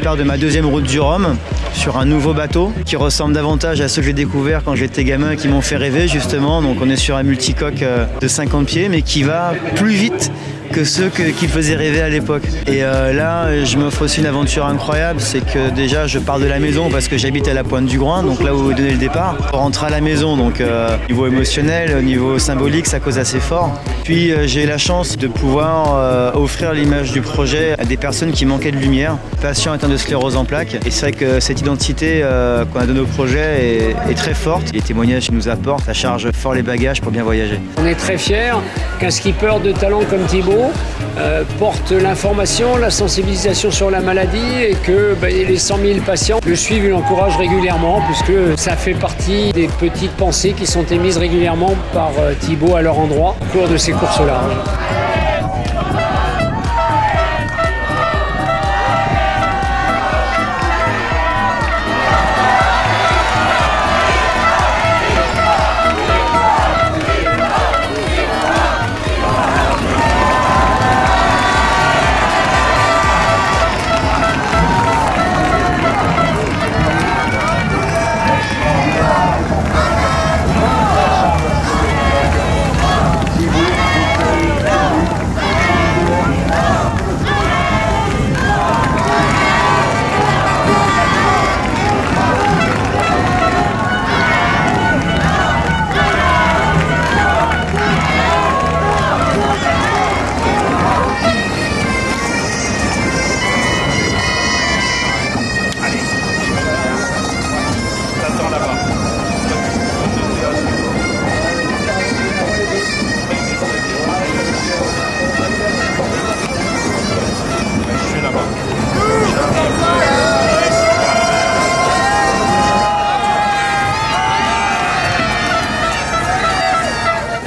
départ de ma deuxième route du Rhum sur un nouveau bateau qui ressemble davantage à ceux que j'ai découvert quand j'étais gamin, qui m'ont fait rêver justement. Donc on est sur un multicoque de 50 pieds mais qui va plus vite que ceux qui faisaient rêver à l'époque. Et là, je m'offre aussi une aventure incroyable, c'est que déjà je pars de la maison parce que j'habite à la Pointe du Groin, donc là où vous donnez le départ. Pour rentrer à la maison, donc au niveau émotionnel, au niveau symbolique, ça cause assez fort. Puis j'ai la chance de pouvoir offrir l'image du projet à des personnes qui manquaient de lumière, patients atteints de sclérose en plaques. Et c'est vrai que cette identité qu'on a donnée au projet est très forte. Les témoignages qui nous apportent, ça charge fort les bagages pour bien voyager. On est très fiers qu'un skipper de talent comme Thibaut porte l'information, la sensibilisation sur la maladie et que les 100 000 patients le suivent et l'encouragent régulièrement puisque ça fait partie des petites pensées qui sont émises régulièrement par Thibaut à leur endroit au cours de ces courses larges.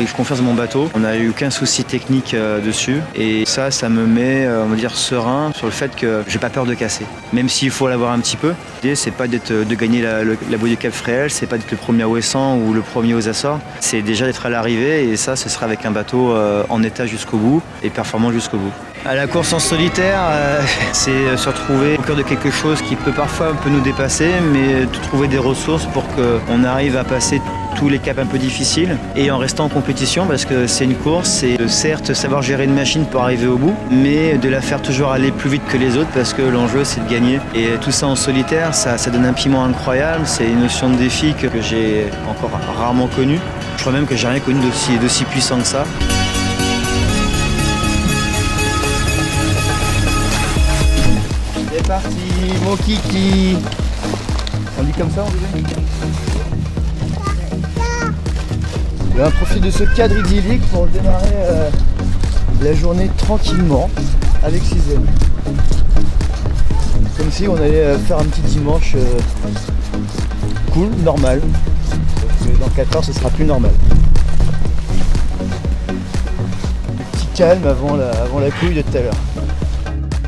Je confiance dans mon bateau, on n'a eu aucun souci technique dessus et ça me met, on va dire, serein sur le fait que j'ai pas peur de casser, même s'il faut l'avoir un petit peu. L'idée c'est pas de gagner la bouée du Cap Fréhel, c'est pas d'être le premier à Ouessant ou le premier aux Açores, c'est déjà d'être à l'arrivée et ça ce sera avec un bateau en état jusqu'au bout et performant jusqu'au bout. À la course en solitaire, c'est se retrouver au cœur de quelque chose qui peut parfois un peu nous dépasser, mais de trouver des ressources pour qu'on arrive à passer tous les caps un peu difficiles et en restant en compétition parce que c'est une course, c'est de certes savoir gérer une machine pour arriver au bout, mais de la faire toujours aller plus vite que les autres parce que l'enjeu c'est de gagner. Et tout ça en solitaire, ça donne un piment incroyable, c'est une notion de défi que j'ai encore rarement connue. Je crois même que j'ai rien connu d'aussi puissant que ça. C'est parti, mon kiki. On dit comme ça, on dit? On profite de ce cadre idyllique pour démarrer la journée tranquillement avec Suzanne. Comme si on allait faire un petit dimanche cool, normal. Parce que dans 4 heures, ce sera plus normal. Petit calme avant la couille de tout à l'heure.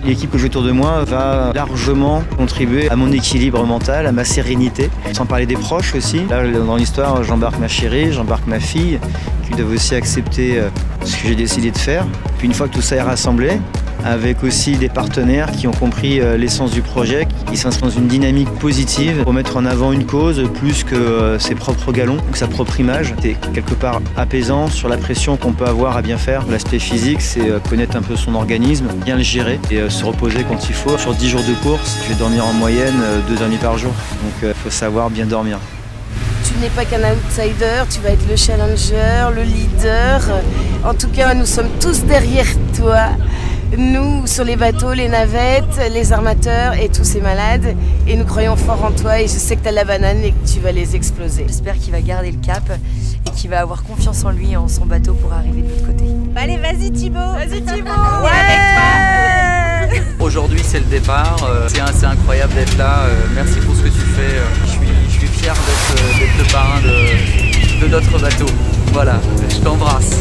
L'équipe que j'ai autour de moi va largement contribuer à mon équilibre mental, à ma sérénité, sans parler des proches aussi. Là, dans l'histoire, j'embarque ma chérie, j'embarque ma fille, qui doivent aussi accepter ce que j'ai décidé de faire. Puis une fois que tout ça est rassemblé, avec aussi des partenaires qui ont compris l'essence du projet, qui s'inscrivent dans une dynamique positive pour mettre en avant une cause plus que ses propres galons, donc sa propre image. C'est quelque part apaisant sur la pression qu'on peut avoir à bien faire. L'aspect physique, c'est connaître un peu son organisme, bien le gérer et se reposer quand il faut. Sur 10 jours de course, je vais dormir en moyenne 2 heures et demie par jour, donc il faut savoir bien dormir. Tu n'es pas qu'un outsider, tu vas être le challenger, le leader. En tout cas, nous sommes tous derrière toi. Nous, sur les bateaux, les navettes, les armateurs et tous ces malades. Et nous croyons fort en toi et je sais que tu as la banane et que tu vas les exploser. J'espère qu'il va garder le cap et qu'il va avoir confiance en lui et en son bateau pour arriver de l'autre côté. Allez, vas-y Thibaut. Vas-y Thibaut. On est avec toi. Aujourd'hui, c'est le départ. C'est incroyable d'être là. Merci pour ce que tu fais. Je suis fier d'être le parrain de notre bateau. Voilà, je t'embrasse.